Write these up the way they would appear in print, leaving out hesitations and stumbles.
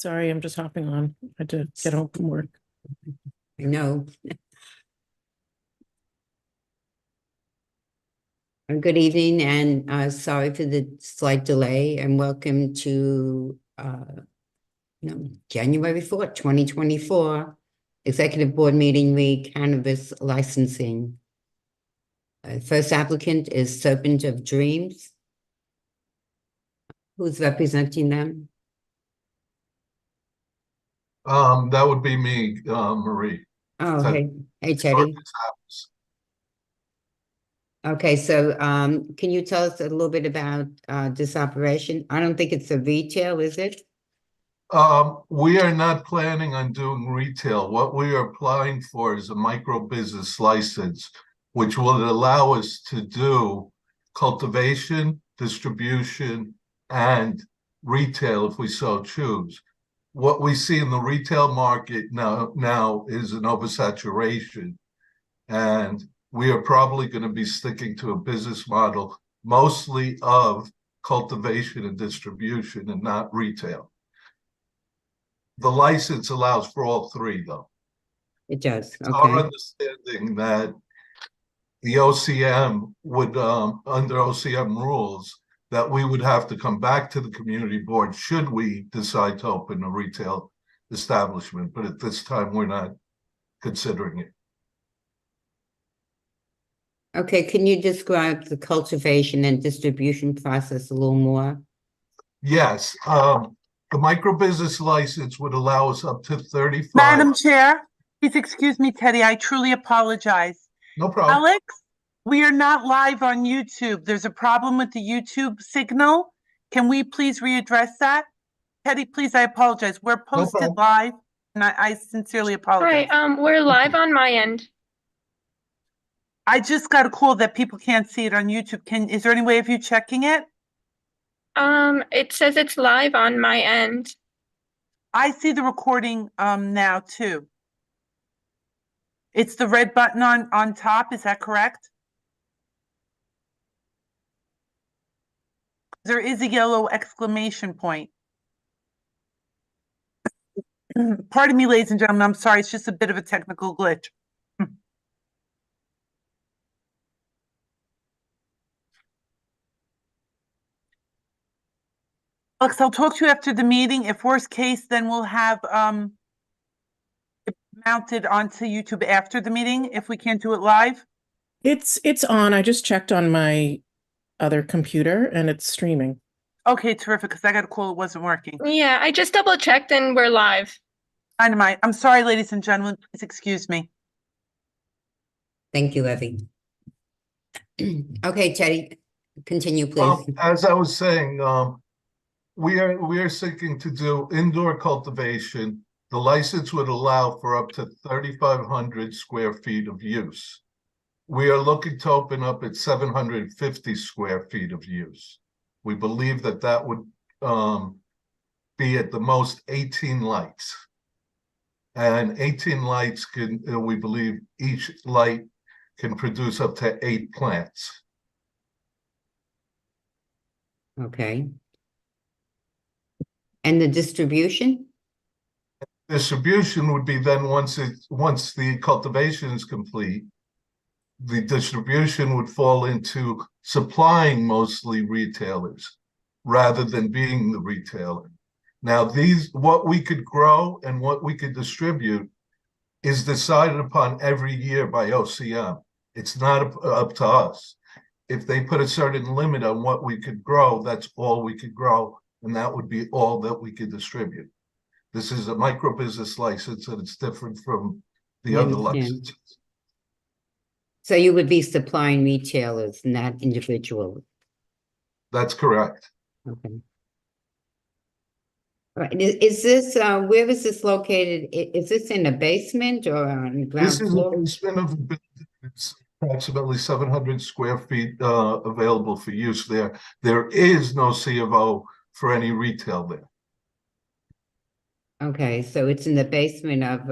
Sorry, I'm just hopping on. I had to get home from work. I know. Good evening, and sorry for the slight delay, and welcome to January 4th, 2024, Executive Board Meeting re Cannabis Licensing. First applicant is Serpent of Dreams. Who's representing them? That would be me, Marie. Oh, So- hey, Teddy. Okay, so can you tell us a little bit about this operation? I don't think it's a retail, is it? We are not planning on doing retail. What we are applying for is a micro business license, which will allow us to do cultivation, distribution, and retail if we so choose. What we see in the retail market now is an oversaturation, and we are probably going to be sticking to a business model mostly of cultivation and distribution and not retail. The license allows for all three, though. It does. It's our Okay. understanding that the OCM would, under OCM rules, that we would have to come back to the community board should we decide to open a retail establishment. But at this time, we're not considering it. Okay, can you describe the cultivation and distribution process a little more? Yes, the micro business license would allow us up to 35. Madam Chair, please excuse me, Teddy. I truly apologize. No problem. Alex, we are not live on YouTube. There's a problem with the YouTube signal. Can we please readdress that? Teddy, please, I apologize. We're posted problem. live, and I sincerely apologize. Hi, we're live on my end. I just got a call that people can't see it on YouTube. Is there any way of you checking it? It says it's live on my end. I see the recording now too. It's the red button on top, is that correct? There is a yellow exclamation point. Pardon me, ladies and gentlemen, I'm sorry, it's just a bit of a technical glitch. Alex, I'll talk to you after the meeting. If worst case, then we'll have it mounted onto YouTube after the meeting if we can't do it live. It's on. I just checked on my other computer and it's streaming. Okay, terrific, because I got a call it wasn't working. Yeah, I just double checked and we're live. Dynamite. I'm sorry, ladies and gentlemen, please excuse me. Thank you, Evie. Okay, Teddy, continue, please. Well, as I was saying, we are seeking to do indoor cultivation. The license would allow for up to 3,500 square feet of use. We are looking to open up at 750 square feet of use. We believe that would be at the most 18 lights. And 18 lights can, we believe each light can produce up to 8 plants. Okay. And the distribution? Distribution would be then once the cultivation is complete, the distribution would fall into supplying mostly retailers rather than being the retailer. Now, what we could grow and what we could distribute is decided upon every year by OCM. It's not up to us. If they put a certain limit on what we could grow, that's all we could grow, and that would be all that we could distribute. This is a micro business license, and it's different from the other licenses. So you would be supplying retailers, not individuals. That's correct. Okay. All right. Is this where is this located? Is this in a basement or on the ground This is floor? a basement of a building. It's approximately 700 square feet available for use there. There is no C of O for any retail there. Okay, so it's in the basement of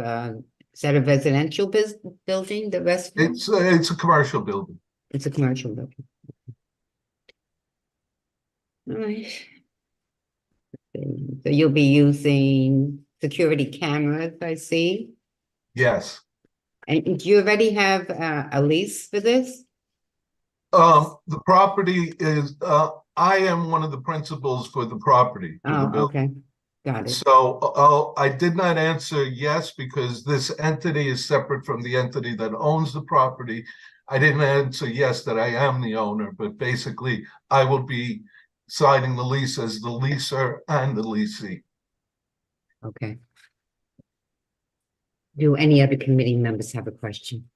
is that a residential building, the restaurant? It's a commercial building. It's a commercial building. All right. So you'll be using security cameras, I see. Yes. And do you already have a lease for this? The property is, I am one of the principals for the property. For the Oh, building. okay, got it. So I did not answer yes because this entity is separate from the entity that owns the property. I didn't answer yes that I am the owner, but basically I will be signing the lease as the leaser and the leasee. Okay. Do any other committee members have a question?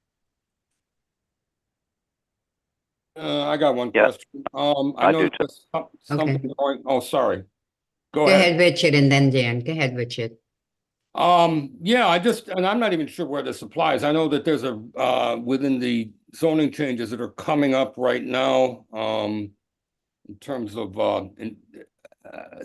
I got one Yeah. question. I I know do too. there's something going, oh, sorry. Go Go ahead. ahead, Richard, and then Dan. Go ahead, Richard. Yeah, and I'm not even sure where this applies. I know that there's within the zoning changes that are coming up right now, in terms of,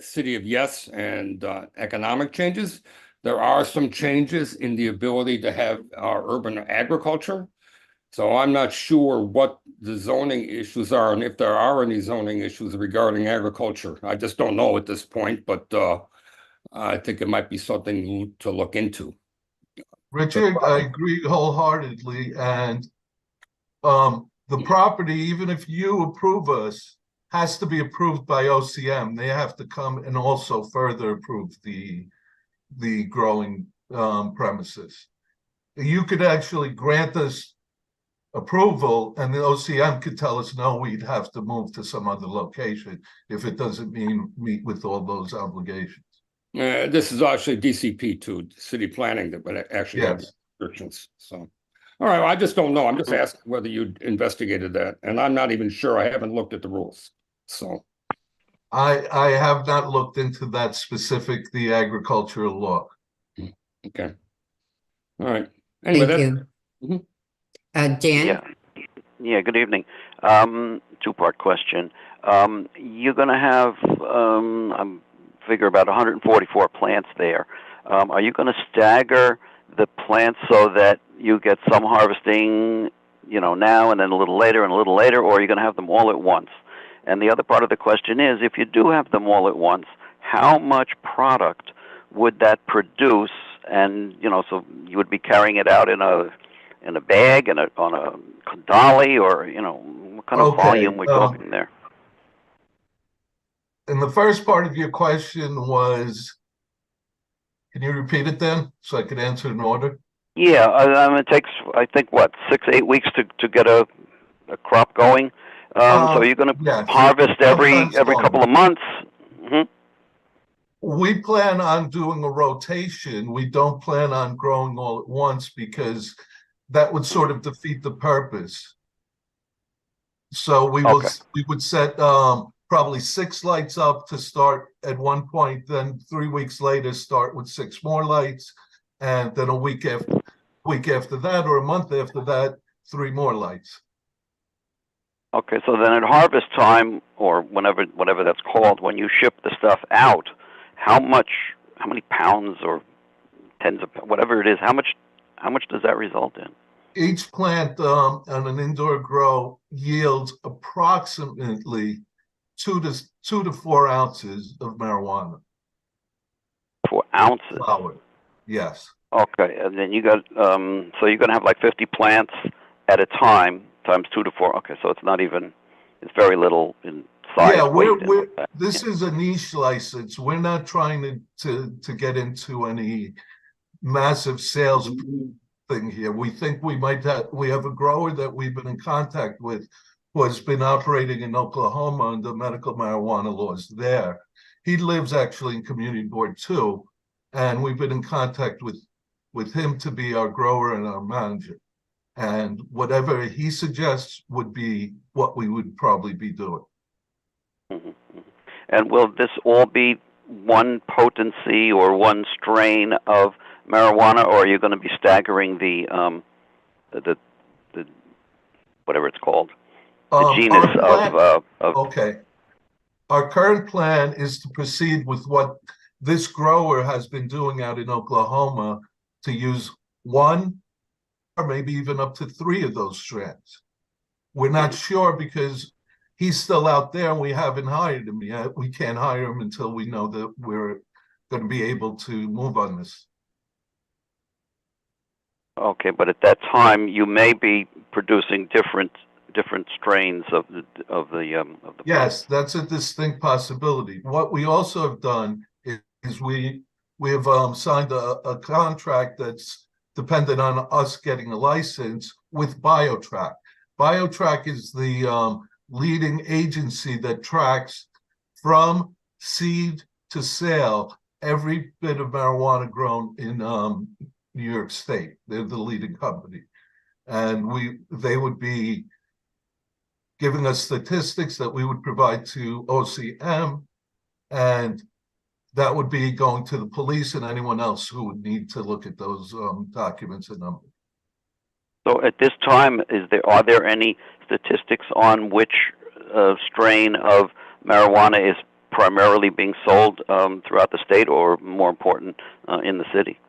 City of Yes and, economic changes. There are some changes in the ability to have our urban agriculture. So I'm not sure what the zoning issues are and if there are any zoning issues regarding agriculture. I just don't know at this point, but I think it might be something to look into. Richard, I agree wholeheartedly, and the property, even if you approve us, has to be approved by OCM. They have to come and also further approve the growing premises. You could actually grant us approval, and the OCM could tell us no, we'd have to move to some other location if it doesn't meet with all those obligations. This is actually DCP too, city planning that would actually have Yes. restrictions. So, all right, well, I just don't know. I'm just asking whether you investigated that, and I'm not even sure. I haven't looked at the rules. So I have not looked into that specific, the agricultural law. okay, all right. Anyway, Thank that's you. Mhm. Dan? Yeah. Yeah, good evening. Two-part question. You're gonna have, I figure about 144 plants there. Are you gonna stagger the plants so that you get some harvesting, now and then a little later and a little later, or are you gonna have them all at once? And the other part of the question is, if you do have them all at once, how much product would that produce? And, so you would be carrying it out in a bag and on a dolly, or what kind of Okay, volume we're talking there? And the first part of your question was, can you repeat it then so I could answer in order? Yeah, it takes, I think, what, 6-8 weeks to get a crop going. So you're going to Yes. harvest every Sometimes longer. couple of months. Hmm. We plan on doing a rotation. We don't plan on growing all at once because that would sort of defeat the purpose. So we would set probably 6 lights up to start at one point, then 3 weeks later start with 6 more lights, and then a week after that or a month after that, 3 more lights. Okay, so then at harvest time, or whatever that's called, when you ship the stuff out, how many pounds or tens of, whatever it is, how much does that result in? Each plant on an indoor grow yields approximately 2 to 4 ounces of marijuana. 4 ounces. Flower, yes. Okay, and then you got, so you're gonna have like 50 plants at a time, times 2 to 4. Okay, so it's not even, it's very little in size. Yeah, this is a niche license. We're not trying to get into any massive sales thing here. We think we have a grower that we've been in contact with who has been operating in Oklahoma under medical marijuana laws there. He lives actually in community board too, and we've been in contact with him to be our grower and our manager. And whatever he suggests would be what we would probably be doing. Mm-hmm. And will this all be one potency or one strain of marijuana, or are you going to be staggering the whatever it's called, the genus of? Okay. Our current plan is to proceed with what this grower has been doing out in Oklahoma, to use 1 or maybe even up to 3 of those strands. We're not sure because he's still out there and we haven't hired him yet. We can't hire him until we know that we're going to be able to move on this. Okay, but at that time, you may be producing different strains of the Yes, that's a distinct possibility. What we also have done is we have signed a contract that's dependent on us getting a license with BioTrack. BioTrack is the leading agency that tracks from seed to sale every bit of marijuana grown in New York State. They're the leading company, and they would be giving us statistics that we would provide to OCM, and that would be going to the police and anyone else who would need to look at those documents and numbers. So at this time, are there any statistics on which strain of marijuana is primarily being sold throughout the state, or more important, in the city?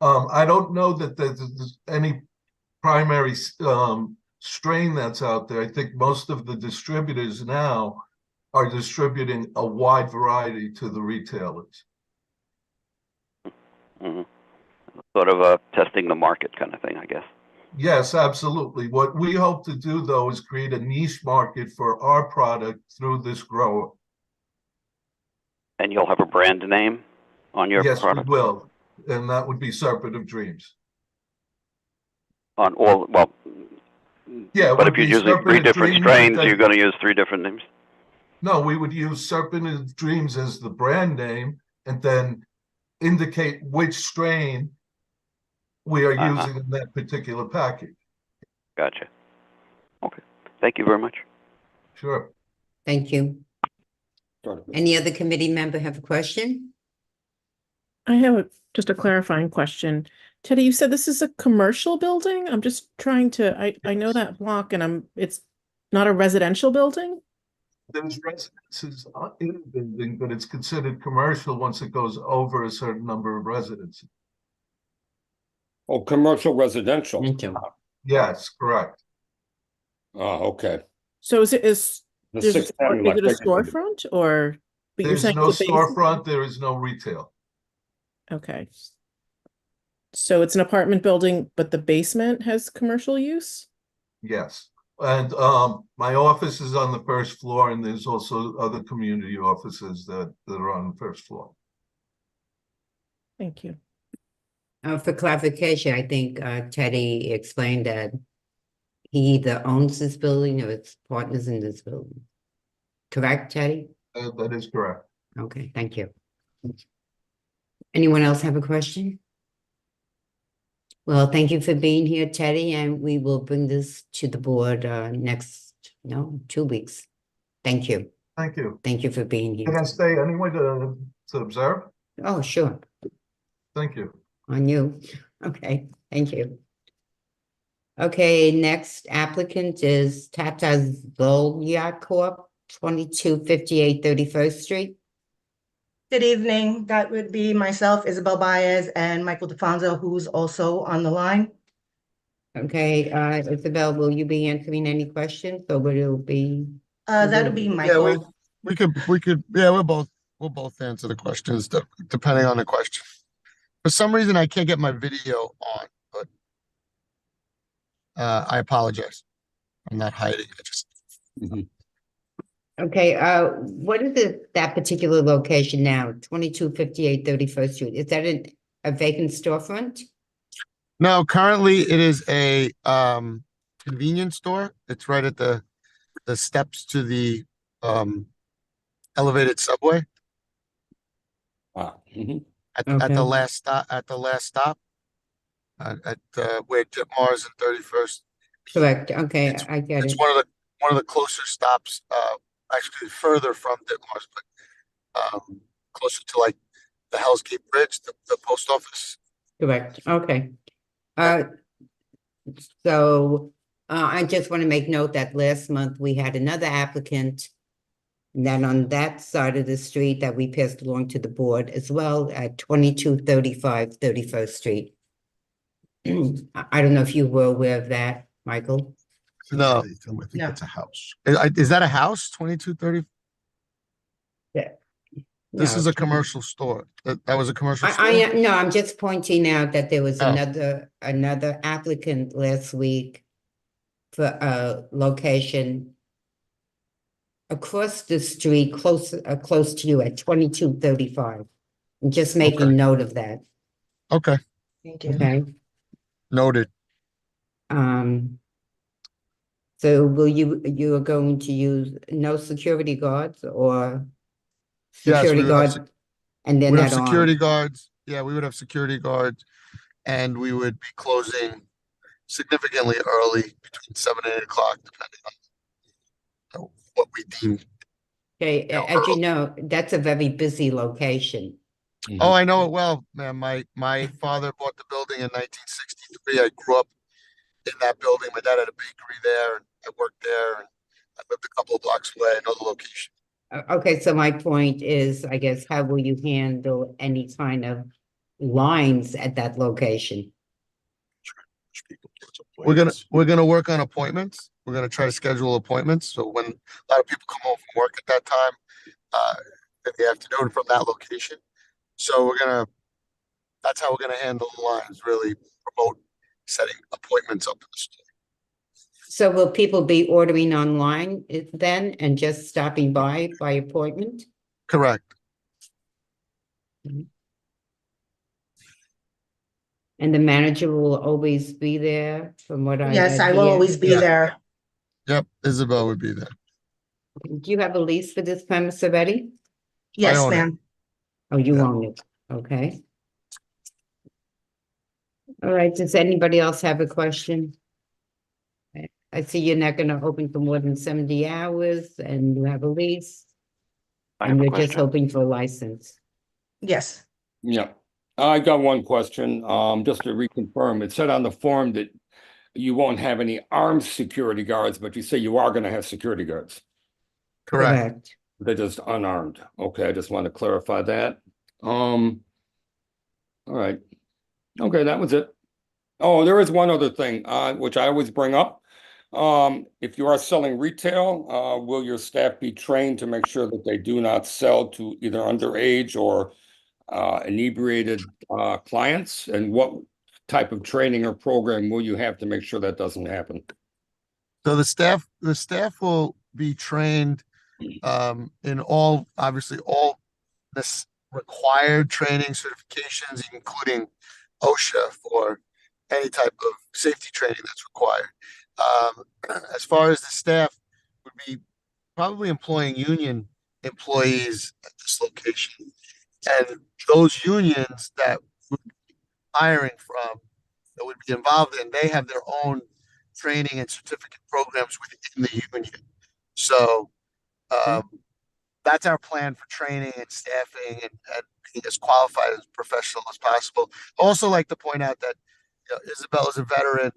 I don't know that there's any primary strain that's out there. I think most of the distributors now are distributing a wide variety to the retailers. Mm-hmm. Sort of testing the market kind of thing, I guess. Yes, absolutely. What we hope to do, though, is create a niche market for our product through this grower. And you'll have a brand name on your product? Yes, we will. And that would be Serpent of Dreams. On all, well, yeah. But if you're using 3 different strains, you're going to use 3 different names? No, we would use Serpent of Dreams as the brand name and then indicate which strain we are using in that particular package. Gotcha. Okay. Thank you very much. Sure. Thank you. Any other committee member have a question? I have just a clarifying question. Teddy, you said this is a commercial building? I'm just trying to, I know that block and it's not a residential building? There's residences in the building, but it's considered commercial once it goes over a certain number of residents. Oh, commercial residential. Thank you. Yes, correct. Oh, okay. So is it The is it a 610, like regular- storefront or? But you're There's saying no it's a basement? storefront, there is no retail. Okay. So it's an apartment building, but the basement has commercial use? Yes. And my office is on the first floor, and there's also other community offices that are on the first floor. Thank you. For clarification, I think Teddy explained that he either owns this building or it's partners in this building. Correct, Teddy? That is correct. Okay, thank you. Anyone else have a question? Well, thank you for being here, Teddy, and we will bring this to the board 2 weeks. Thank you. Thank you. Thank you for being Can here. I stay anyway to observe? Oh, sure. Thank you. On you. Okay, thank you. Okay, next applicant is Tata Zolya Corp., 2258 31st Street. Good evening. That would be myself, Isabel Baez, and Michael DeFonso, who's also on the line. Okay, Isabel, will you be answering any questions or will it be? That'll be Michael. Yeah, we could, yeah, we'll both answer the questions depending on the question. For some reason, I can't get my video on, but I apologize. I'm not hiding. I just. Okay, what is that particular location now? 2258 31st Street. Is that a vacant storefront? No, currently it is a convenience store. It's right at the steps to the elevated subway. At the last stop at where Tip Mars and 31st. Correct. Okay, I get It's it. one of the closer stops, actually further from Tip Mars, but closer to like the Hell's Gate Bridge, the post office. Correct. Okay. So I just want to make note that last month we had another applicant that on that side of the street that we passed along to the board as well at 2235 31st Street. I don't know if you were aware of that, Michael. No. I think No. it's a house. Is that a house, 2230? This No, is a commercial store. That was a commercial store? no, I'm just pointing out that there was Oh. another applicant last week for a location across the street, close to you at 2235. I'm just making Okay. note of that, Okay, Thank you. okay? noted. So you are going to use no security guards or Yes, security we would have guard, and they're We'd have not security armed? guards. Yeah, we would have security guards, and we would be closing significantly early, between 7 and 8 o'clock, depending on what we deem. Okay, as you know, that's a very busy location. Oh, I know it well, man. My father bought the building in 1963. I grew up in that building. My dad had a bakery there, and I worked there, and I lived a couple of blocks away. I know the location. Okay, so my point is, I guess, how will you handle any kind of lines at that location? We're gonna work on appointments. We're gonna try to schedule appointments. So when a lot of people come home from work at that time, in the afternoon from that location. So that's how we're gonna handle the lines, really promote setting appointments up in the store. So will people be ordering online then and just stopping by appointment? Correct. And the manager will always be there, from what I Yes, I will hear? always be Yeah. there. Yep, Isabel would be there. Do you have a lease for this premise already? Yes, own it. ma'am. Oh, you Yeah. own it, okay. All right, does anybody else have a question? I see you're not gonna open for more than 70 hours and you have a lease. I And have a you're just question. hoping for a license. Yes. Yeah, I got one question, just to reconfirm. It said on the form that you won't have any armed security guards, but you say you are gonna have security guards. Correct. They're just unarmed. Okay, I just want to clarify that. All right. Okay, that was it. Oh, there is one other thing, which I always bring up. If you are selling retail, will your staff be trained to make sure that they do not sell to either underage or inebriated clients? And what type of training or program will you have to make sure that doesn't happen? So the staff will be trained in obviously all this required training certifications, including OSHA for any type of safety training that's required. As far as the staff would be probably employing union employees at this location, and those unions that would be hiring from, that would be involved in, they have their own training and certificate programs within the union. So that's our plan for training and staffing and being as qualified as professional as possible. Also like to point out that Isabel is a veteran.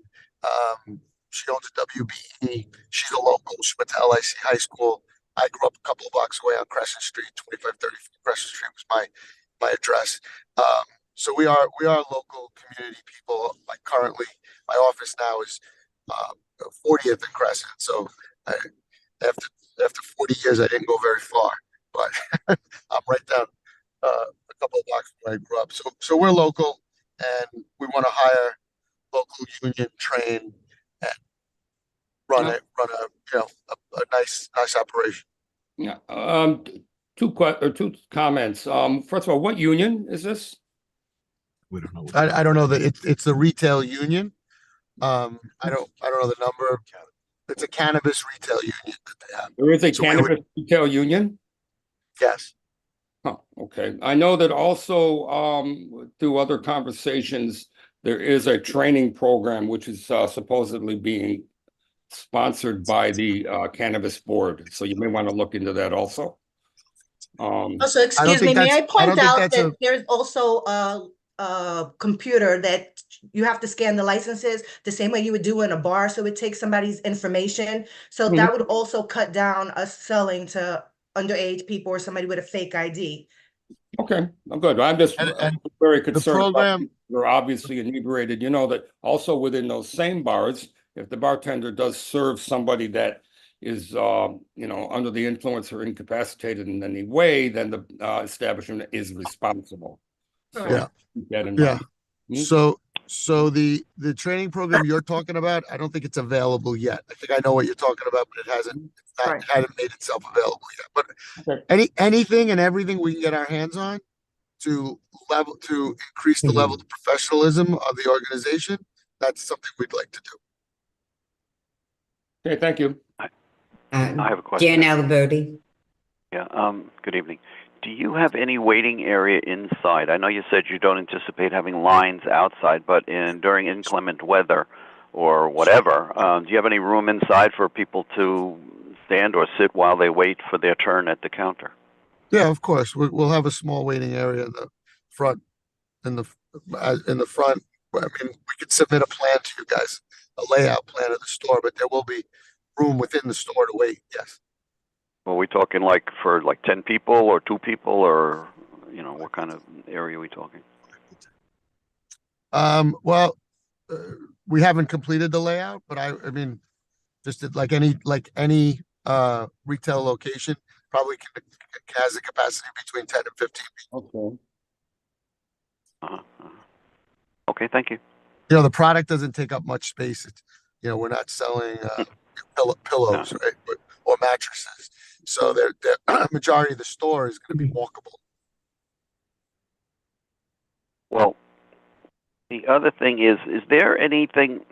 She owns a WBE. She's a local. She went to LIC High School. I grew up a couple of blocks away on Crescent Street. 2530 Crescent Street was my address. So we are local community people. Like currently, my office now is 40th and Crescent. So after 40 years, I didn't go very far, but I'm right down a couple of blocks from where I grew up. So we're local, and we want to hire local union, train, and run a nice operation. Yeah, two comments. First of all, what union is this? We don't know. I don't know that it's the retail union. I don't know the number. It's a cannabis retail union that they have. There is a So cannabis retail union? Yes. Huh, okay. I know that also through other conversations, there is a training program which is supposedly being sponsored by the cannabis board. So you may want to look into that also. Also, excuse me, may I point out that there's also a computer that you have to scan the licenses the same way you would do in a bar. So it takes somebody's information. So that would also cut down us selling to underage people or somebody with a fake ID. Okay, I'm good. I'm just very concerned. program- They're obviously inebriated. You know that also within those same bars, if the bartender does serve somebody that is, under the influence or incapacitated in any way, then the establishment is responsible. So Yeah. keep that in Yeah. mind. So the training program you're talking about, I don't think it's available yet. I think I know what you're talking about, but it hadn't made itself available yet. But anything and everything we can get our hands on to increase the level of professionalism of the organization, that's something we'd like to do. Okay, thank you. I have a question. Dan Alberti. Yeah, good evening. Do you have any waiting area inside? I know you said you don't anticipate having lines outside, but during inclement weather or whatever, do you have any room inside for people to stand or sit while they wait for their turn at the counter? Yeah, of course. We'll have a small waiting area in the front. In the front, I mean, we could submit a plan to you guys, a layout plan of the store, but there will be room within the store to wait. Yes. Are we talking like for 10 people or 2 people, or what kind of area are we talking? Well, we haven't completed the layout, but I mean, just like any retail location, probably has a capacity between 10 and 15 people. Okay. Okay, thank you. The product doesn't take up much space. It's, we're not selling pillows, right? Or mattresses. So the majority of the store is going to be walkable. Well, the other thing is there anything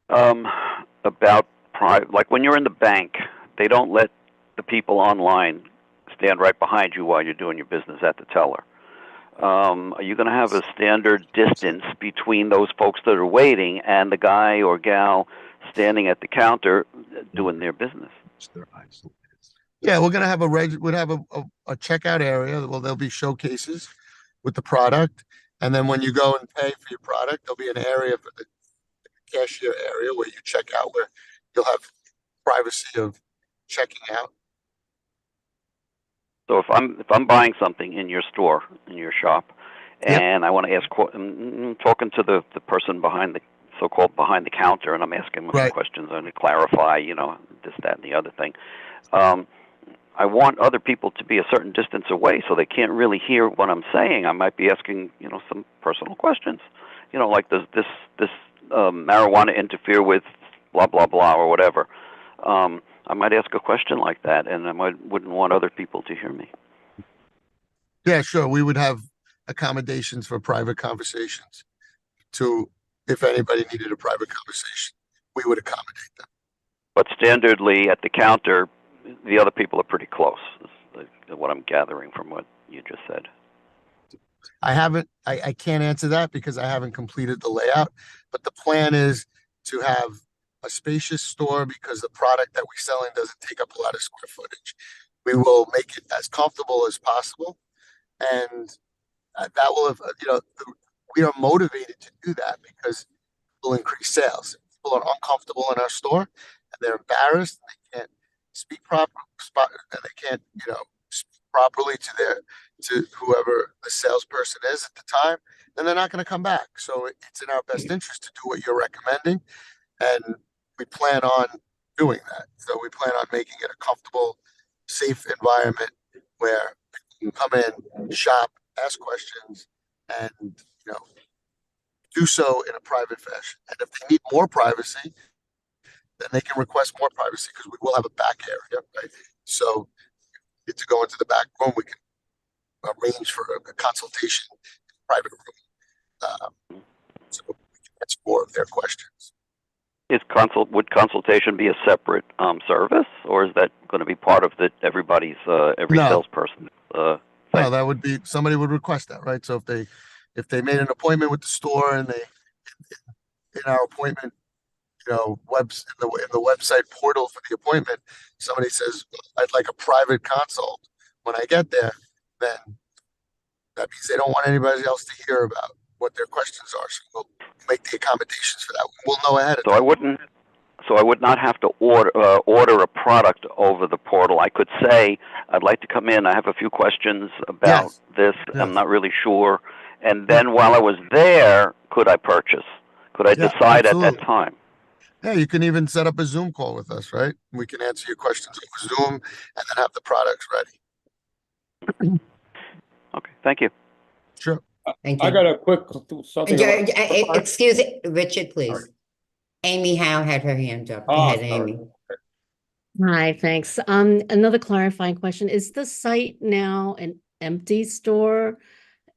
about private, like when you're in the bank, they don't let the people online stand right behind you while you're doing your business at the teller. Are you going to have a standard distance between those folks that are waiting and the guy or gal standing at the counter doing their business? Yeah, we're going to have a checkout area. Well, there'll be showcases with the product. And then when you go and pay for your product, there'll be an area for the cashier area where you check out, where you'll have privacy of checking out. So if I'm buying something in your store, in your shop, and I want to ask, talking to the person behind the so-called behind the counter, and I'm asking them some questions and to clarify, this, that, and the other thing. I want other people to be a certain distance away so they can't really hear what I'm saying. I might be asking, some personal questions, like does this marijuana interfere with blah blah blah or whatever. I might ask a question like that, and I wouldn't want other people to hear me. Yeah, sure. We would have accommodations for private conversations. If anybody needed a private conversation, we would accommodate them. But standardly at the counter, the other people are pretty close, is what I'm gathering from what you just said. I can't answer that because I haven't completed the layout, but the plan is to have a spacious store because the product that we're selling doesn't take up a lot of square footage. We will make it as comfortable as possible, and that will have, we are motivated to do that because it will increase sales. People are uncomfortable in our store and they're embarrassed. And they can't speak properly, and they can't, speak properly to whoever the salesperson is at the time. Then they're not going to come back. So it's in our best interest to do what you're recommending, and we plan on doing that. So we plan on making it a comfortable, safe environment where people can come in, shop, ask questions, and do so in a private fashion. And if they need more privacy, then they can request more privacy because we will have a back area, right? So to go into the back room, we can arrange for a consultation in a private room, so we can answer more of their questions. Would consultation be a separate service, or is that going to be part of every salesperson? No, that would be, somebody would request that, right? So if they made an appointment with the store and they in our appointment, in the website portal for the appointment, somebody says, I'd like a private consult. When I get there, then that means they don't want anybody else to hear about what their questions are. So we'll make the accommodations for that. We'll know ahead of time. So I would not have to order a product over the portal. I could say, I'd like to come in. I have a few questions about this. Yes. I'm not really sure. And then while I was there, could I purchase? Could I decide at that time? Yeah, you can even set up a Zoom call with us, right? We can answer your questions over Zoom and then have the products ready. Okay, thank you. Sure. Thank I you. got a quick something about. Excuse it, Richard, please. Amy Howe had her hand up. Go ahead, Sorry. Amy. Hi, thanks. Another clarifying question. Is the site now an empty store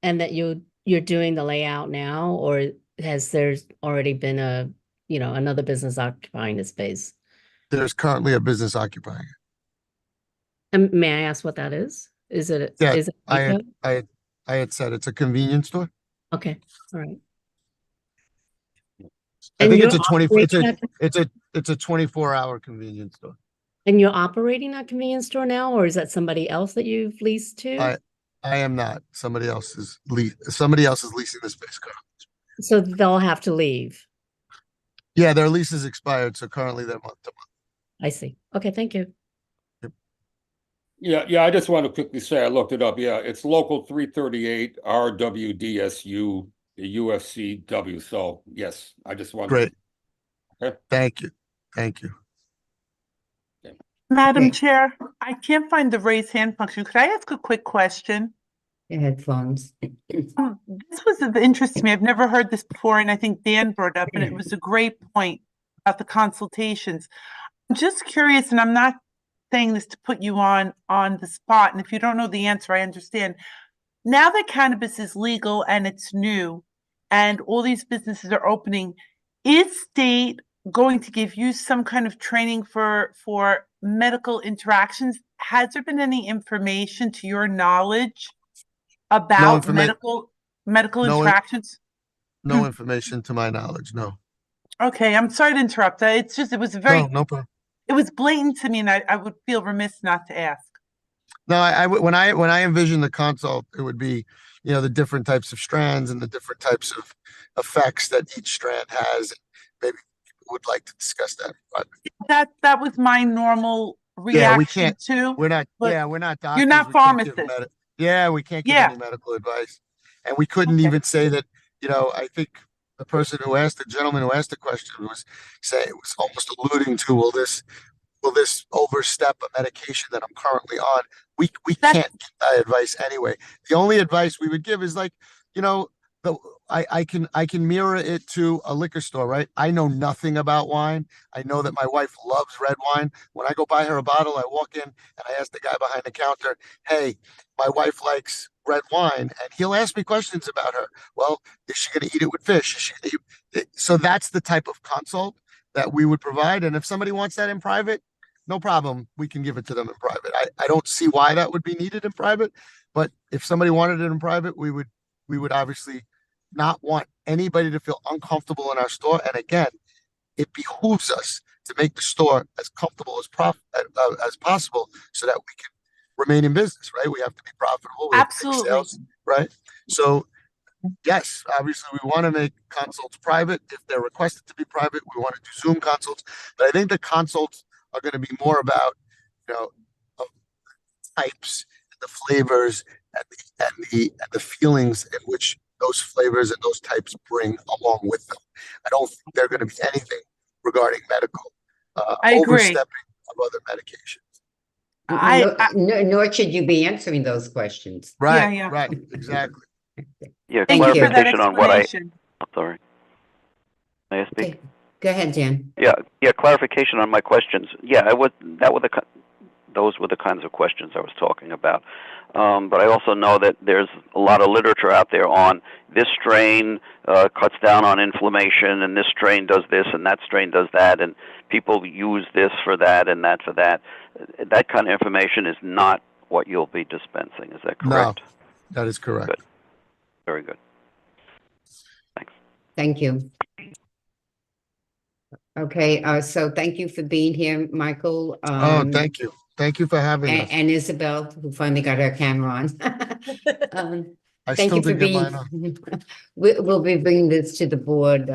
and that you're doing the layout now, or has there already been another business occupying the space? There's currently a business occupying it. And may I ask what that is? Is it Yeah, is it retail? I had said it's a convenience store. Okay, all right. I think you're it's a 24, operating it's a 24-hour convenience store. and you're operating that convenience store now, or is that somebody else that you've leased to? I am not. Somebody else is leasing the space currently. So they'll have to leave. Yeah, their lease is expired, so currently they're month to month. I see. Okay, thank you. Yeah, I just want to quickly say I looked it up. Yeah, it's local 338 RWDSU UFCW. So yes, I just wanted. Great. Okay. Thank you. Thank you. Madam Okay. Chair, I can't find the raise hand function. Could I ask a quick question? Your headphones. This was of interest to me. I've never heard this before, and I think Dan brought up, and it was a great point about the consultations. I'm just curious, and I'm not saying this to put you on the spot, and if you don't know the answer, I understand. Now that cannabis is legal and it's new, and all these businesses are opening, is state going to give you some kind of training for medical interactions? Has there been any information to your knowledge about medical interactions? No information to my knowledge, no. Okay, I'm sorry to interrupt. It's just, it was very, No problem. it was blatant to me, and I would feel remiss not to ask. No, when I envision the consult, it would be, the different types of strands and the different types of effects that each strand has. Maybe people would like to discuss that. But that was my normal reaction yeah, we can't. too. We're not. but Yeah, we're not doctors. You're not pharmacists. We can't give any medical advice, and we couldn't even say that. I think the gentleman who asked the question was almost alluding to, will this overstep a medication that I'm currently on? We can't give that advice anyway. The only advice we would give is I can mirror it to a liquor store, right? I know nothing about wine. I know that my wife loves red wine. When I go buy her a bottle, I walk in and I ask the guy behind the counter, "Hey, my wife likes red wine," and he'll ask me questions about her. Well, is she going to eat it with fish? Is she gonna eat... So that's the type of consult that we would provide. And if somebody wants that in private, no problem. We can give it to them in private. I don't see why that would be needed in private, but if somebody wanted it in private, we would obviously not want anybody to feel uncomfortable in our store. And again, it behooves us to make the store as comfortable as possible so that we can remain in business, right? We have to be profitable. We Absolutely. Have to make sales, right? So yes, obviously we want to make consults private. If they're requested to be private, we want to do Zoom consults. But I think the consults are going to be more about, of types, and the flavors, and the feelings in which those flavors and those types bring along with them. I don't think they're going to be anything regarding medical I agree. overstepping of other medications. Nor should you be answering those questions. Right. Yeah. Right. Exactly. Yeah, Thank you for that clarification on what explanation. I'm sorry. May I speak? Okay. Go ahead, Jan. Yeah, clarification on my questions. Yeah, those were the kinds of questions I was talking about. But I also know that there's a lot of literature out there on this strain cuts down on inflammation, and this strain does this, and that strain does that, and people use this for that and that for that. That kind of information is not what you'll be dispensing. Is that correct? No, that is correct. Good. Very good. Thanks. Thank you. Okay, so thank you for being here, Michael. Thank you. Thank you for having us. And Isabel, who finally got her camera on. I Thank still you for did get mine on. being, we'll be bringing this to the board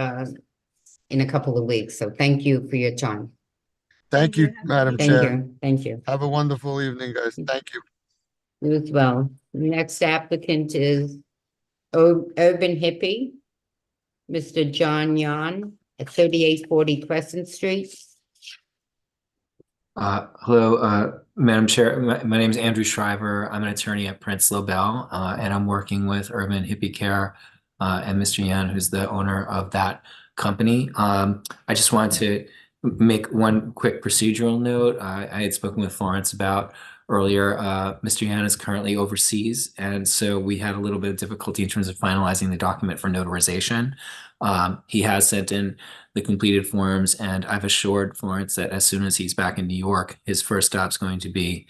in a couple of weeks. So thank you for your time. Thank you, Madam Thank Chair. you. Thank you. Have a wonderful evening, guys. Thank you. You as well. Next applicant is Urban Hippie, Mr. John Yan, at 3840 Crescent Street. Hello, Madam Chair. My name is Andrew Shriver. I'm an attorney at Prince Lobel, and I'm working with Urban Hippie Care and Mr. Yan, who's the owner of that company. I just wanted to make one quick procedural note. I had spoken with Florence about earlier. Mr. Yan is currently overseas, and so we had a little bit of difficulty in terms of finalizing the document for notarization. He has sent in the completed forms, and I've assured Florence that as soon as he's back in New York, his first stop's going to be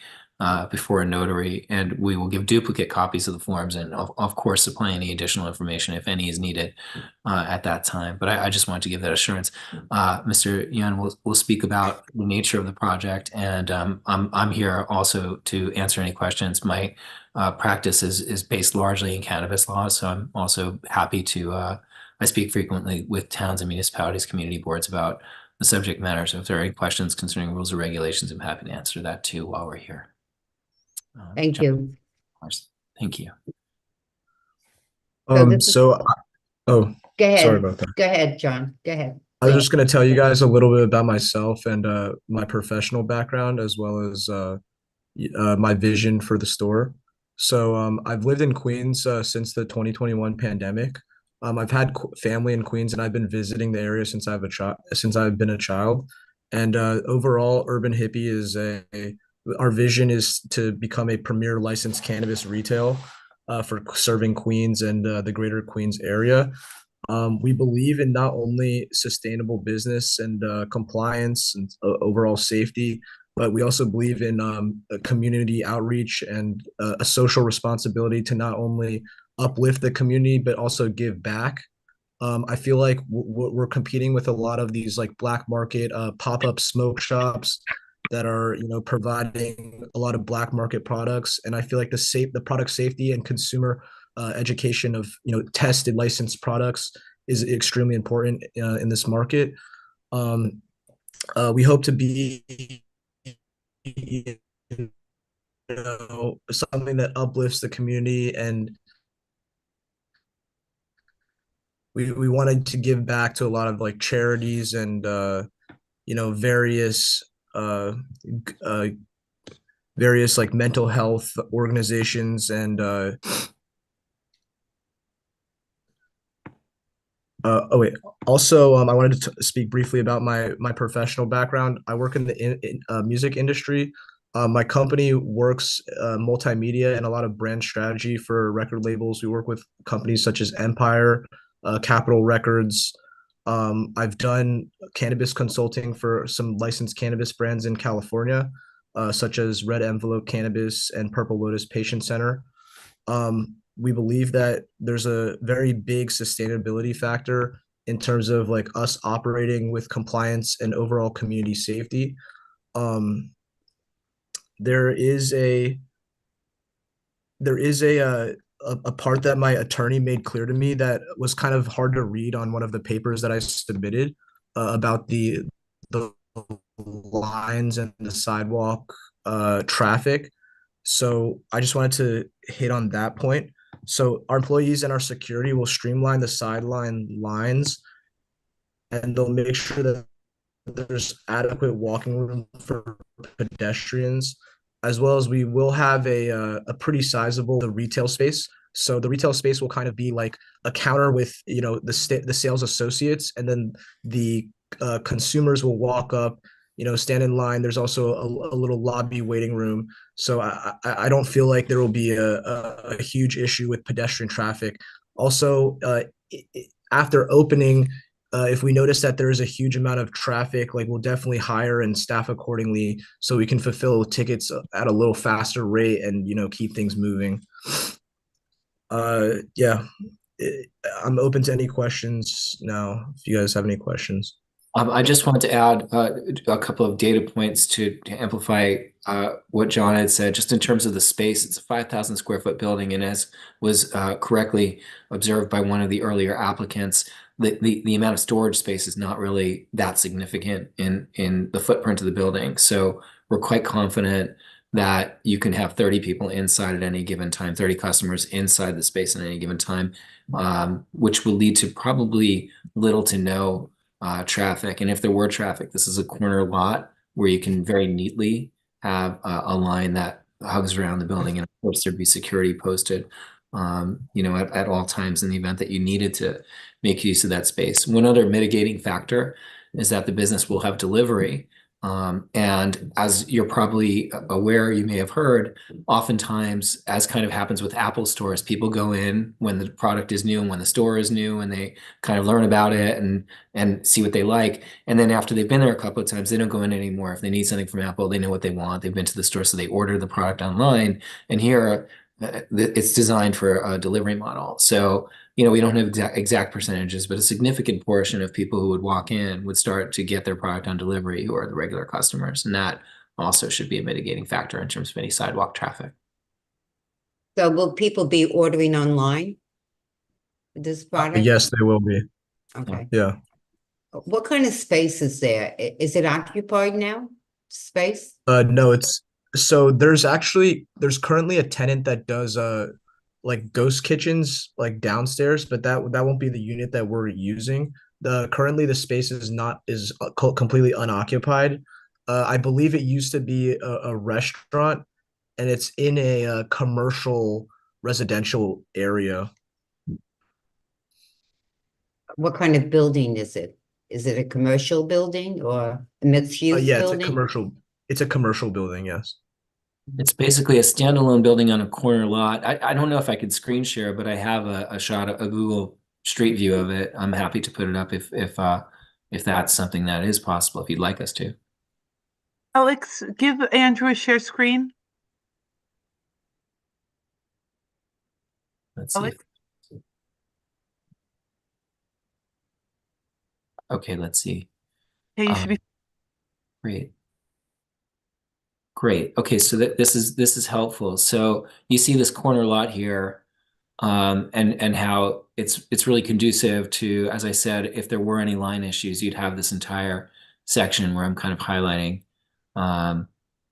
before a notary, and we will give duplicate copies of the forms and of course supply any additional information if any is needed at that time. But I just wanted to give that assurance. Mr. Yan will speak about the nature of the project, and I'm here also to answer any questions. My practice is based largely in cannabis law, so I'm also happy to I speak frequently with towns and municipalities, community boards about the subject matter. So if there are any questions concerning rules or regulations, I'm happy to answer that too while we're here. Thank John, you. of course. Thank you. So this is- Oh, Go ahead. sorry about that. Go ahead, John. Go ahead. I was just going to tell you guys a little bit about myself and my professional background, as well as my vision for the store. So I've lived in Queens since the 2021 pandemic. I've had family in Queens, and I've been visiting the area since I've been a child. And overall, Urban Hippie is our vision is to become a premier licensed cannabis retail for serving Queens and the greater Queens area. We believe in not only sustainable business and compliance and overall safety, but we also believe in a community outreach and a social responsibility to not only uplift the community, but also give back. I feel like we're competing with a lot of these like black market pop-up smoke shops that are, providing a lot of black market products. And I feel like the product safety and consumer education of, tested licensed products is extremely important in this market. We hope to be, something that uplifts the community, and we wanted to give back to a lot of like charities and various like mental health organizations and also I wanted to speak briefly about my professional background. I work in the music industry. My company works multimedia and a lot of brand strategy for record labels. We work with companies such as Empire, Capitol Records. I've done cannabis consulting for some licensed cannabis brands in California, such as Red Envelope Cannabis and Purple Lotus Patient Center. We believe that there's a very big sustainability factor in terms of like us operating with compliance and overall community safety. There is a part that my attorney made clear to me that was kind of hard to read on one of the papers that I submitted about the lines and the sidewalk traffic. So I just wanted to hit on that point. So our employees and our security will streamline the sideline lines, and they'll make sure that there's adequate walking room for pedestrians, as well as we will have a pretty sizable retail space. So the retail space will kind of be like a counter with the sales associates, and then the consumers will walk up, stand in line. There's also a little lobby waiting room. So I don't feel like there will be a huge issue with pedestrian traffic. Also, after opening, if we notice that there is a huge amount of traffic, like we'll definitely hire and staff accordingly so we can fulfill tickets at a little faster rate and keep things moving. Yeah, I'm open to any questions now if you guys have any questions. I just wanted to add a couple of data points to amplify what John had said. Just in terms of the space, it's a 5,000 square foot building, and as was correctly observed by one of the earlier applicants, the amount of storage space is not really that significant in the footprint of the building. So we're quite confident that you can have 30 people inside at any given time, 30 customers inside the space at any given time, which will lead to probably little to no traffic. And if there were traffic, this is a corner lot where you can very neatly have a line that hugs around the building. And of course, there'd be security posted, at all times in the event that you needed to make use of that space. One other mitigating factor is that the business will have delivery. And as you're probably aware, you may have heard, oftentimes, as kind of happens with Apple stores, people go in when the product is new and when the store is new, and they kind of learn about it and see what they like. And then after they've been there a couple of times, they don't go in anymore. If they need something from Apple, they know what they want. They've been to the store, so they order the product online. And here, it's designed for a delivery model. So, we don't have exact percentages, but a significant portion of people who would walk in would start to get their product on delivery, who are the regular customers. And that also should be a mitigating factor in terms of any sidewalk traffic. So will people be ordering online for this product? Yes, they will be. Okay. Yeah. What kind of space is there? Is it occupied now? Space? No, there's currently a tenant that does like ghost kitchens like downstairs, but that won't be the unit that we're using. Currently the space is completely unoccupied. I believe it used to be a restaurant, and it's in a commercial residential area. What kind of building is it? Is it a commercial building or a mixed-use Yeah, building? it's a commercial building, yes. It's basically a standalone building on a corner lot. I don't know if I could screen share, but I have a shot, a Google Street View of it. I'm happy to put it up if that's something that is possible, if you'd like us to. Alex, give Andrew a share screen. Let's see. Alex? Okay, let's see. Yeah, you should be. Great. Great. Okay, so this is helpful. So you see this corner lot here, and how it's really conducive to, as I said, if there were any line issues, you'd have this entire section where I'm kind of highlighting,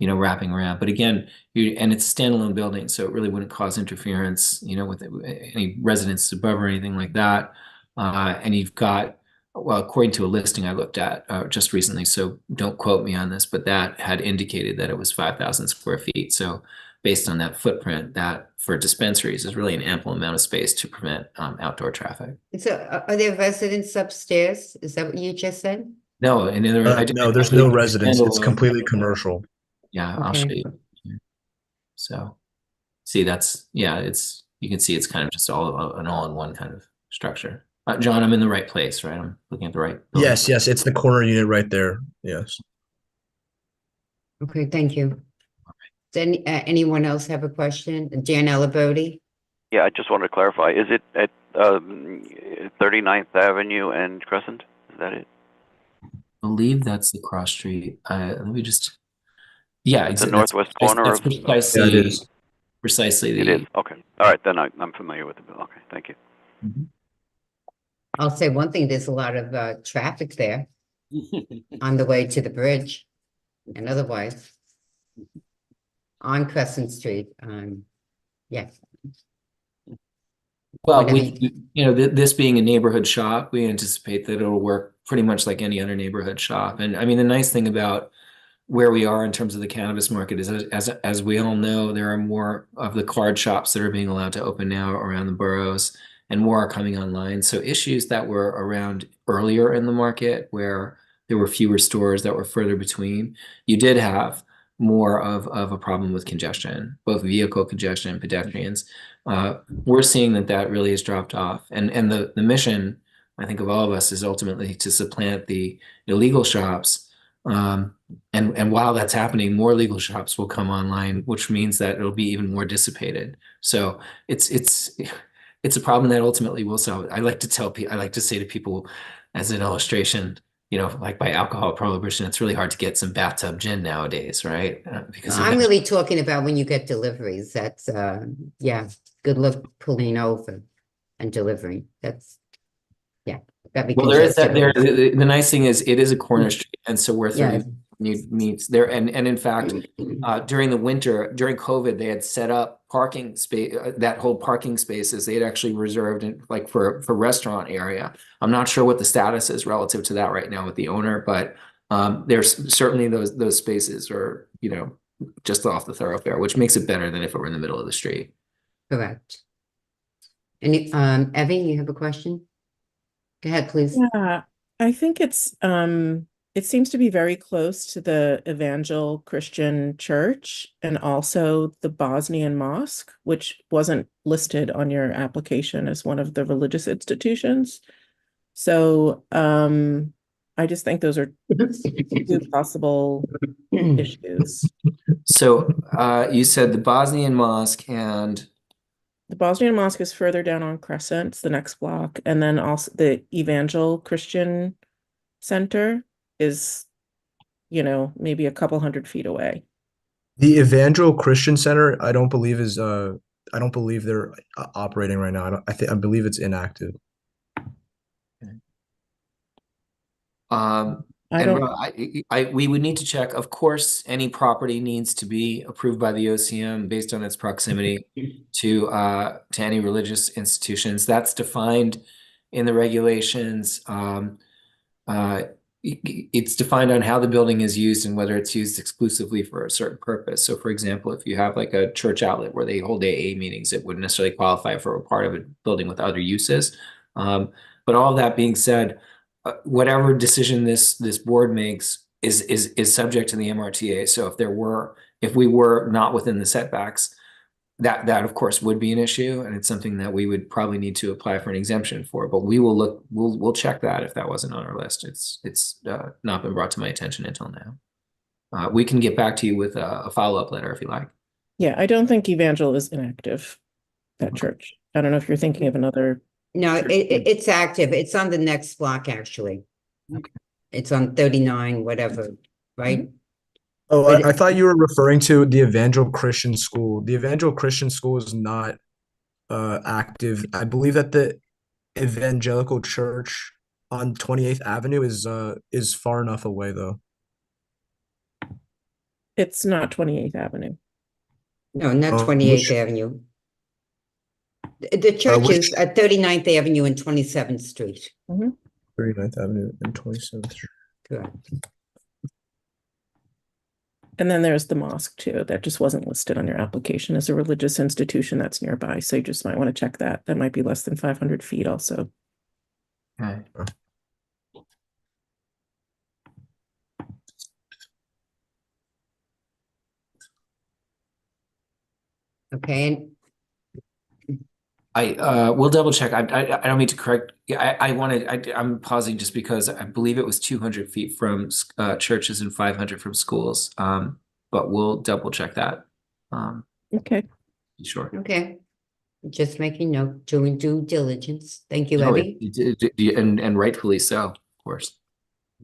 wrapping around. But again, and it's a standalone building, so it really wouldn't cause interference, with any residents above or anything like that. And you've got, well, according to a listing I looked at just recently, so don't quote me on this, but that had indicated that it was 5,000 square feet. So based on that footprint, that for dispensaries is really an ample amount of space to prevent outdoor traffic. So are there residents upstairs? Is that what you just said? No, and no, there's no residents. It's completely commercial. Yeah, Okay. I'll show you. So see, you can see it's kind of just an all-in-one kind of structure. John, I'm in the right place, right? I'm looking at the right building. Yes, it's the corner unit right there. Yes. Okay, thank you. Does anyone else have a question? Janella Bodie? Yeah, I just wanted to clarify. Is it at 39th Avenue and Crescent? Is that it? I believe that's the cross street. Let me just. Yeah, The northwest corner that's of. precisely. Yeah, it is. Precisely. It is. Okay. All right, then I'm familiar with the bill. Okay, thank you. Mm-hmm. I'll say one thing, there's a lot of traffic there on the way to the bridge and otherwise on Crescent Street. Yes. Well, this being a neighborhood shop, we anticipate that it'll work pretty much like any other neighborhood shop. And I mean, the nice thing about where we are in terms of the cannabis market is, as we all know, there are more of the card shops that are being allowed to open now around the boroughs, and more are coming online. So issues that were around earlier in the market, where there were fewer stores that were further between, you did have more of a problem with congestion, both vehicle congestion and pedestrians. We're seeing that really has dropped off. And the mission, I think, of all of us is ultimately to supplant the illegal shops. And while that's happening, more legal shops will come online, which means that it'll be even more dissipated. So it's a problem that ultimately will solve. I like to say to people as an illustration, like by alcohol prohibition, it's really hard to get some bathtub gin nowadays, right? Because I'm really talking about when you get deliveries. That's good luck pulling over and delivering. That's that'd be well, there is that. congested. The nice thing is it is a corner street, and so where 30 meets there. And in fact, during the winter, during COVID, they had set up parking space, that whole parking spaces, they had actually reserved it like for restaurant area. I'm not sure what the status is relative to that right now with the owner, but there's certainly those spaces are, you know, just off the thoroughfare, which makes it better than if it were in the middle of the street. Correct. Any, Evie, you have a question? Go ahead, please. Yeah, I think it seems to be very close to the Evangel Christian Church and also the Bosnian Mosque, which wasn't listed on your application as one of the religious institutions. So I just think those are two possible issues. So you said the Bosnian Mosque and The Bosnian Mosque is further down on Crescent, it's the next block, and then also the Evangel Christian Center is, you know, maybe a couple 100 feet away. The Evangel Christian Center, I don't believe they're operating right now. I believe it's inactive. We would need to check. Of course, any property needs to be approved by the OCM based on its proximity to any religious institutions. That's defined in the regulations. It's defined on how the building is used and whether it's used exclusively for a certain purpose. So, for example, if you have like a church outlet where they hold AA meetings, it wouldn't necessarily qualify for a part of a building with other uses. But all of that being said, whatever decision this board makes is subject to the MRTA. So if we were not within the setbacks, that of course would be an issue, and it's something that we would probably need to apply for an exemption for. But we'll check that if that wasn't on our list. It's not been brought to my attention until now. We can get back to you with a follow-up letter if you like. Yeah, I don't think Evangel is inactive, that church. I don't know if you're thinking of another. No, it's active. It's on the next block, actually. Okay. It's on 39, whatever, right? Oh, But I thought you were referring to the Evangel Christian School. The Evangel Christian School is not active. I believe that the Evangelical Church on 28th Avenue is far enough away though. It's not 28th Avenue. No, not 28th Avenue. The church is at 39th Avenue and 27th Street. 39th Avenue and 27th Street. Correct. And then there's the mosque too. That just wasn't listed on your application as a religious institution that's nearby. So you just might want to check that. That might be less than 500 feet also. Okay. Okay. We'll double check. I don't mean to correct. I'm pausing just because I believe it was 200 feet from churches and 500 from schools. But we'll double check that. Okay. Sure. Okay. Just making note, doing due diligence. Thank you, Evie. And rightfully so, of course.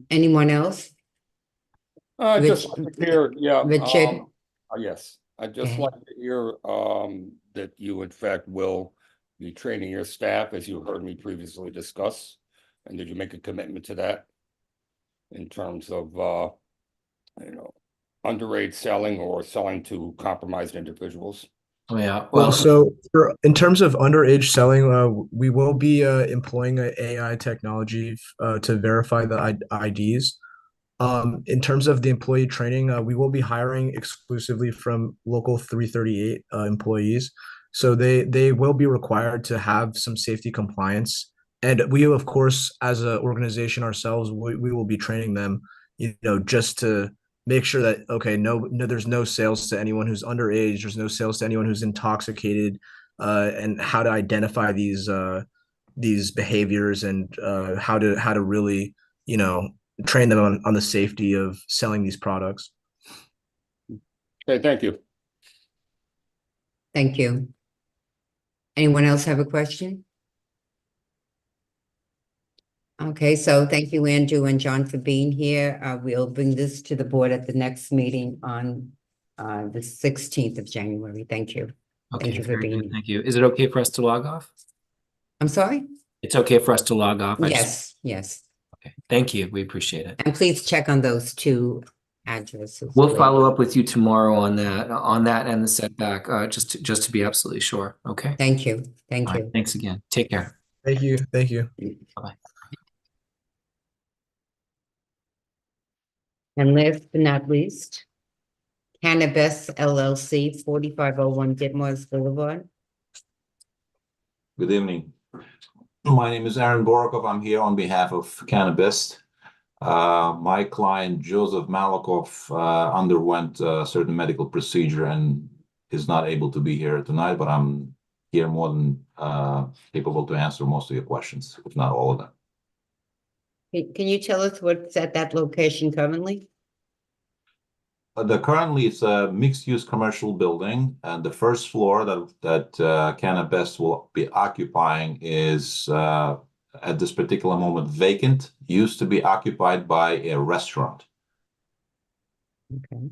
Anyone else? Just like to hear, yeah. Richard? Yes, I'd just like to hear that you in fact will be training your staff, as you heard me previously discuss. And did you make a commitment to that in terms of underage selling or selling to compromised individuals? Oh yeah. Well, so in terms of underage selling, we will be employing AI technology to verify the IDs. In terms of the employee training, we will be hiring exclusively from local 338 employees. So they will be required to have some safety compliance. And we, of course, as an organization ourselves, we will be training them, just to make sure that, okay, no, there's no sales to anyone who's underage. There's no sales to anyone who's intoxicated, and how to identify these behaviors and how to really, train them on the safety of selling these products. Okay, thank you. Thank you. Anyone else have a question? Okay, so thank you, Andrew and John, for being here. We'll bring this to the board at the next meeting on the 16th of January. Thank you. Okay, thank you for being here. Thank you. Is it okay for us to log off? I'm sorry? It's okay for us to log off? Yes, yes. Okay, thank you. We appreciate it. And please check on those two address as We'll well. follow up with you tomorrow on that and the setback, just to be absolutely sure. Okay. Thank you. Thank All right. you. Thanks again. Take care. Thank you. Thank you. Bye-bye. And last but not least, Cannabis LLC, 4501 Ditmars Boulevard. Good evening. My name is Aaron Borokov. I'm here on behalf of Cannabis. My client, Joseph Malakoff, underwent a certain medical procedure and is not able to be here tonight, but I'm here more than capable to answer most of your questions, if not all of them. Can you tell us what's at that location currently? Currently, it's a mixed-use commercial building, and the first floor that Cannabis will be occupying is at this particular moment vacant. Used to be occupied by a restaurant. Okay.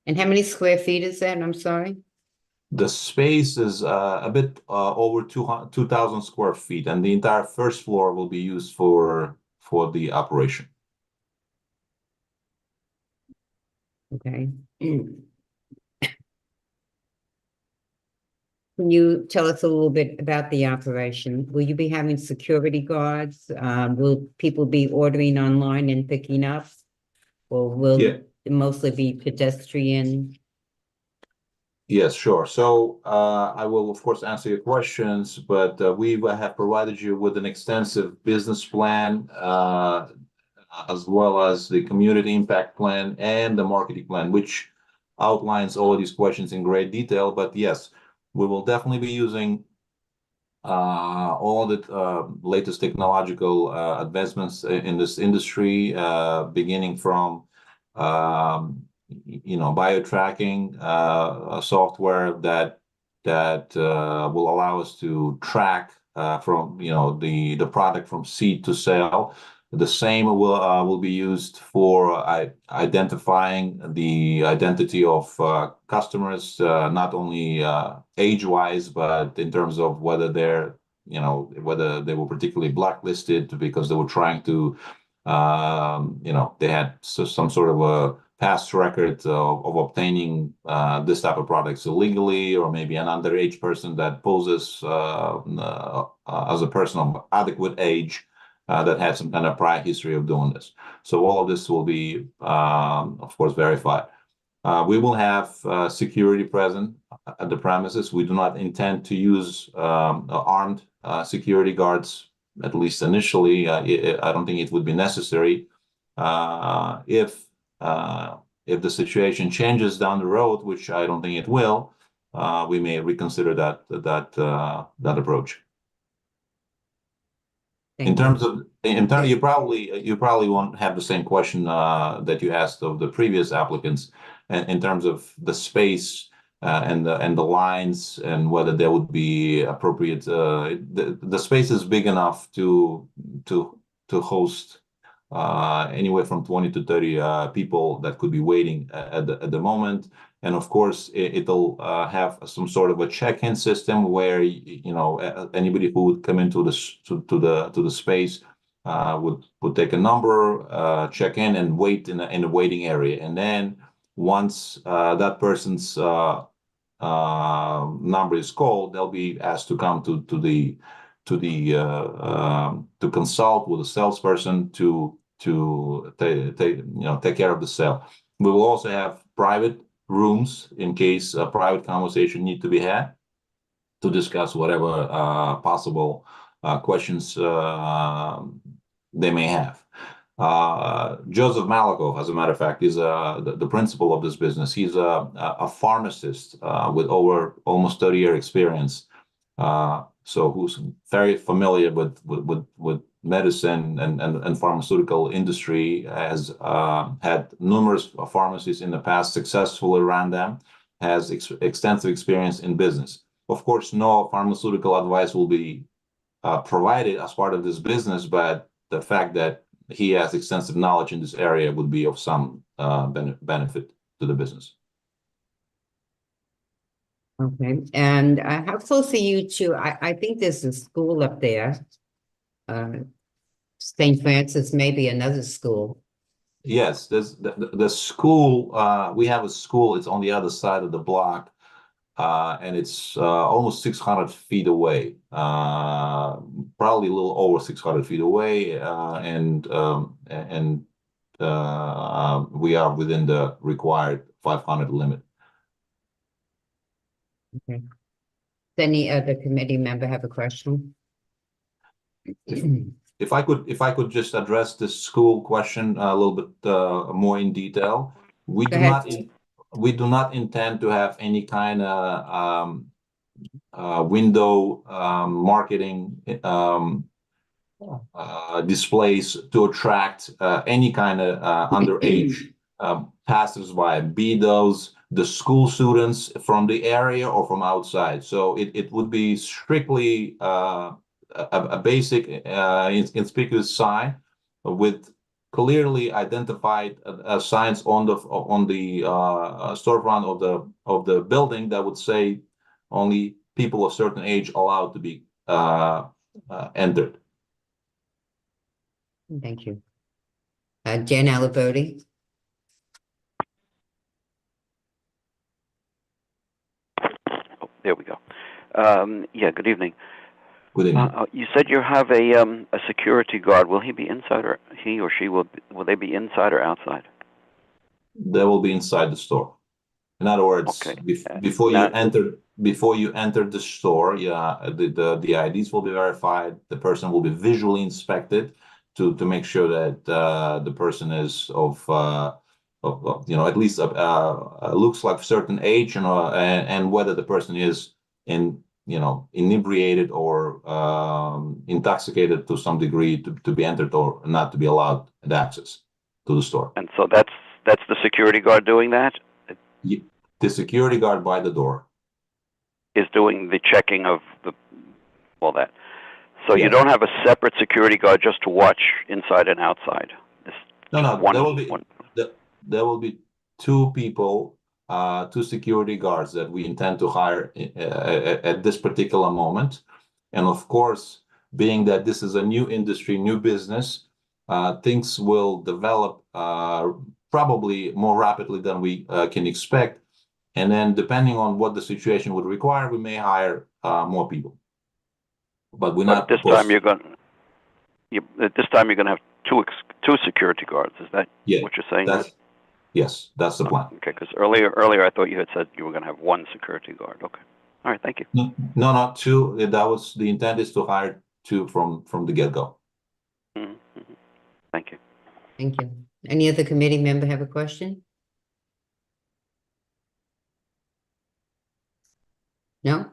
And how many square feet is that? I'm sorry. The space is a bit over 2,000 square feet, and the entire first floor will be used for the operation. Okay. Can you tell us a little bit about the operation? Will you be having security guards? Will people be ordering online and picking up? Or will it mostly be pedestrian? Yes, sure. So I will, of course, answer your questions, but we have provided you with an extensive business plan, as well as the community impact plan and the marketing plan, which outlines all of these questions in great detail. But yes, we will definitely be using all the latest technological advancements in this industry, beginning from bio tracking software that will allow us to track from the product from seed to sale. The same will be used for identifying the identity of customers, not only age-wise, but in terms of whether whether they were particularly blacklisted because they were trying to, they had some sort of a past record of obtaining this type of products illegally, or maybe an underage person that poses as a person of adequate age. That had some kind of prior history of doing this. So all of this will be, of course, verified. We will have security present at the premises. We do not intend to use armed security guards, at least initially. I don't think it would be necessary. If the situation changes down the road, which I don't think it will, we may reconsider that approach. You probably won't have the same question that you asked of the previous applicants in terms of the space and the lines and whether there would be appropriate. The space is big enough to host anywhere from 20 to 30 people that could be waiting at the moment. And of course, it'll have some sort of a check-in system where anybody who would come into the space would take a number, check in, and wait in a waiting area. And then once that person's number is called, they'll be asked to come to consult with a salesperson to take care of the sale. We will also have private rooms in case a private conversation need to be had to discuss whatever possible questions they may have. Joseph Malakoff, as a matter of fact, is the principal of this business. He's a pharmacist with over almost 30-year experience, so who's very familiar with medicine and pharmaceutical industry, has had numerous pharmacies in the past, successfully ran them, has extensive experience in business. Of course, no pharmaceutical advice will be provided as part of this business, but the fact that he has extensive knowledge in this area would be of some benefit to the business. Okay, and how close are you to, I think there's a school up there, St. Francis, maybe another school. Yes, there's the school, we have a school, it's on the other side of the block. And it's almost 600 feet away, probably a little over 600 feet away, and we are within the required 500 limit. Okay. Does any other committee member have a question? If I could just address this school question a little bit more in detail, we Go do ahead. not we do not intend to have any kind of window marketing displays to attract any kind of underage passersby, be those the school students from the area or from outside. So it would be strictly a basic inconspicuous sign with clearly identified signs on the storefront of the building that would say only people of certain age allowed to be entered. Thank you. Jan Alabodi. Oh, there we go. Yeah, good evening. Good evening. You said you have a security guard. Will he be inside, or he or she will they be inside or outside? They will be inside the store. In other words, Okay. before you enter the store, yeah, the IDs will be verified. The person will be visually inspected to make sure that the person is of at least looks like a certain age, and whether the person is inebriated or intoxicated to some degree to be entered or not to be allowed access to the store. And so that's the security guard doing that? The security guard by the door is doing the checking of all that. So yes. You don't have a separate security guard just to watch inside and outside. No. There will be two people, two security guards that we intend to hire at this particular moment. And of course, being that this is a new industry, new business, things will develop probably more rapidly than we can expect. And then depending on what the situation would require, we may hire more people. But we're not. This time you're going to have two security guards. Is that what you're saying? Yes, that's the plan. Okay, because earlier I thought you had said you were going to have one security guard. Okay. All right, thank you. No, not two. That was the intent, is to hire two from the get-go. Mm-hmm. Thank you. Thank you. Any other committee member have a question? No?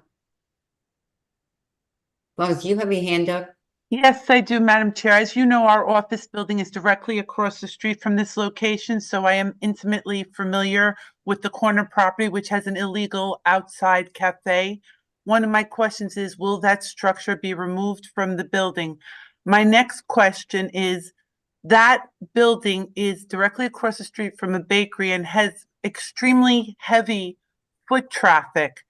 Lois, do you have your hand up? Yes, I do, Madam Chair. As you know, our office building is directly across the street from this location, so I am intimately familiar with the corner property, which has an illegal outside cafe. One of my questions is, will that structure be removed from the building? My next question is, that building is directly across the street from a bakery and has extremely heavy foot traffic.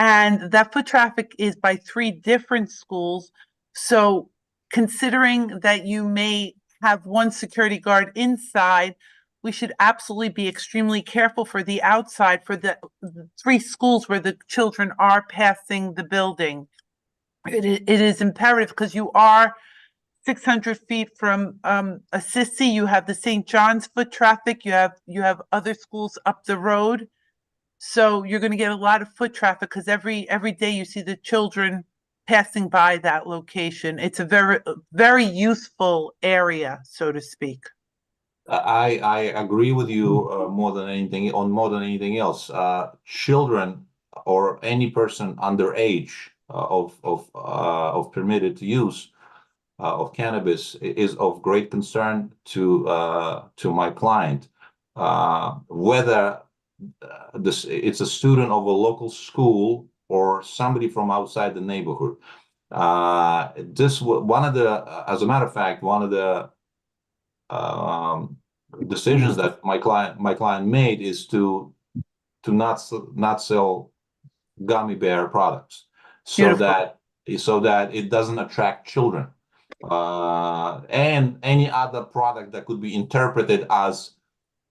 And that foot traffic is by 3 different schools. So considering that you may have one security guard inside, we should absolutely be extremely careful for the outside, for the 3 schools where the children are passing the building. It is imperative, because you are 600 feet from Assisi. You have the St. John's foot traffic. You have other schools up the road. So you're going to get a lot of foot traffic, because every day you see the children passing by that location. It's a very, very useful area, so to speak. I agree with you more than anything else. Children or any person underage of permitted use of cannabis is of great concern to my client. Whether it's a student of a local school or somebody from outside the neighborhood. As a matter of fact, one of the decisions that my client made is to not sell gummy bear products, so that it doesn't attract children. and any other product that could be interpreted as,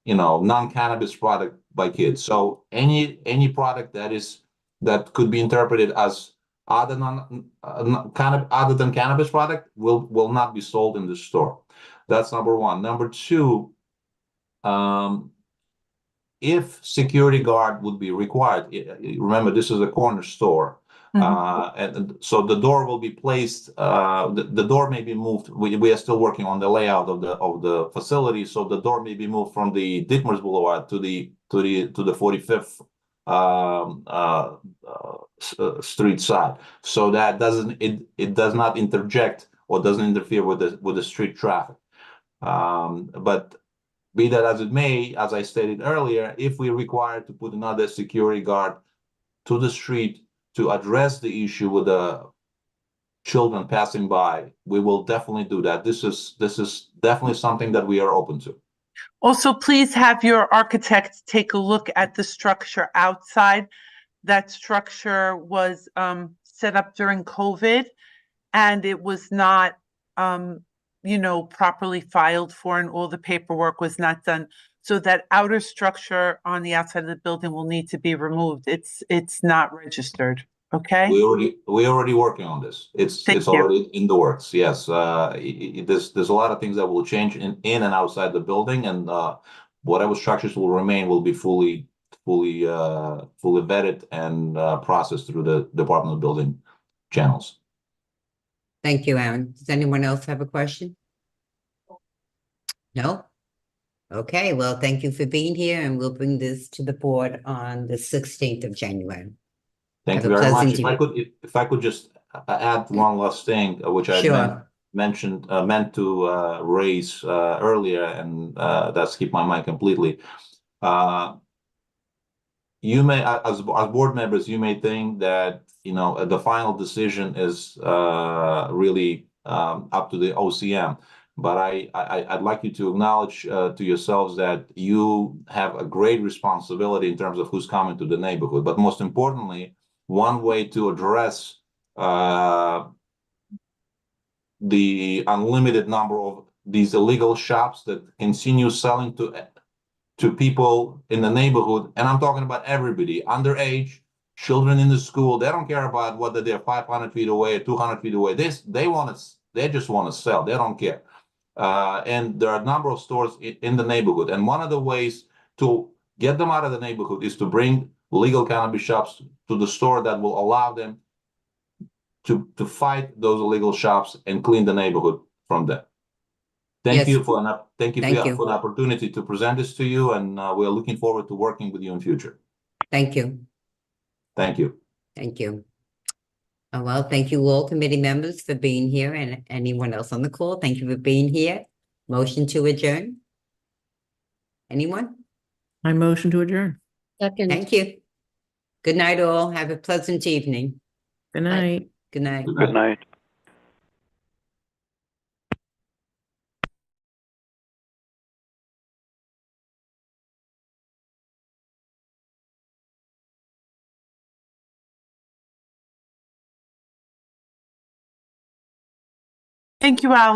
non-cannabis product by kids. So any product that could be interpreted as other other than cannabis product will not be sold in the store. That's number one. Number two, if security guard would be required, remember this is a corner store. And so the door will be placed. The door may be moved. We are still working on the layout of the facility, so the door may be moved from the Dittmers Boulevard to the 45th street side, so that it does not interject or doesn't interfere with the street traffic. But be that as it may, as I stated earlier, if we're required to put another security guard to the street to address the issue with the children passing by, we will definitely do that. This is definitely something that we are open to. Also, please have your architect take a look at the structure outside. That structure was set up during COVID, and it was not, properly filed for, and all the paperwork was not done. So that outer structure on the outside of the building will need to be removed. It's not registered. Okay. We're already working on this. It's already in the works. Yes. There's a lot of things that will change in and outside the building, and whatever structures will remain will be fully vetted and processed through the Department of Building channels. Thank you, Aaron. Does anyone else have a question? No? Okay, well, thank you for being here, and we'll bring this to the board on the 16th of January. Thank you very much. If I could just add one last thing, which I meant to raise earlier, and that's keep my mind completely. You may, as board members, you may think that the final decision is really up to the OCM. But I'd like you to acknowledge to yourselves that you have a great responsibility in terms of who's coming to the neighborhood. But most importantly, one way to address the unlimited number of these illegal shops that continue selling to people in the neighborhood, and I'm talking about everybody, underage, children in the school, they don't care about whether they're 500 feet away or 200 feet away. They just want to sell. They don't care. And there are a number of stores in the neighborhood. And one of the ways to get them out of the neighborhood is to bring legal cannabis shops to the store that will allow them to fight those illegal shops and clean the neighborhood from them. Thank you for the opportunity to present this to you, and we're looking forward to working with you in future. Thank you. Thank you. Thank you. Well, thank you all committee members for being here, and anyone else on the call. Thank you for being here. Motion to adjourn. Anyone? I motion to adjourn. Second. Thank you. Good night, all. Have a pleasant evening. Good night. Bye. Good night. Good night. Thank you, Alex.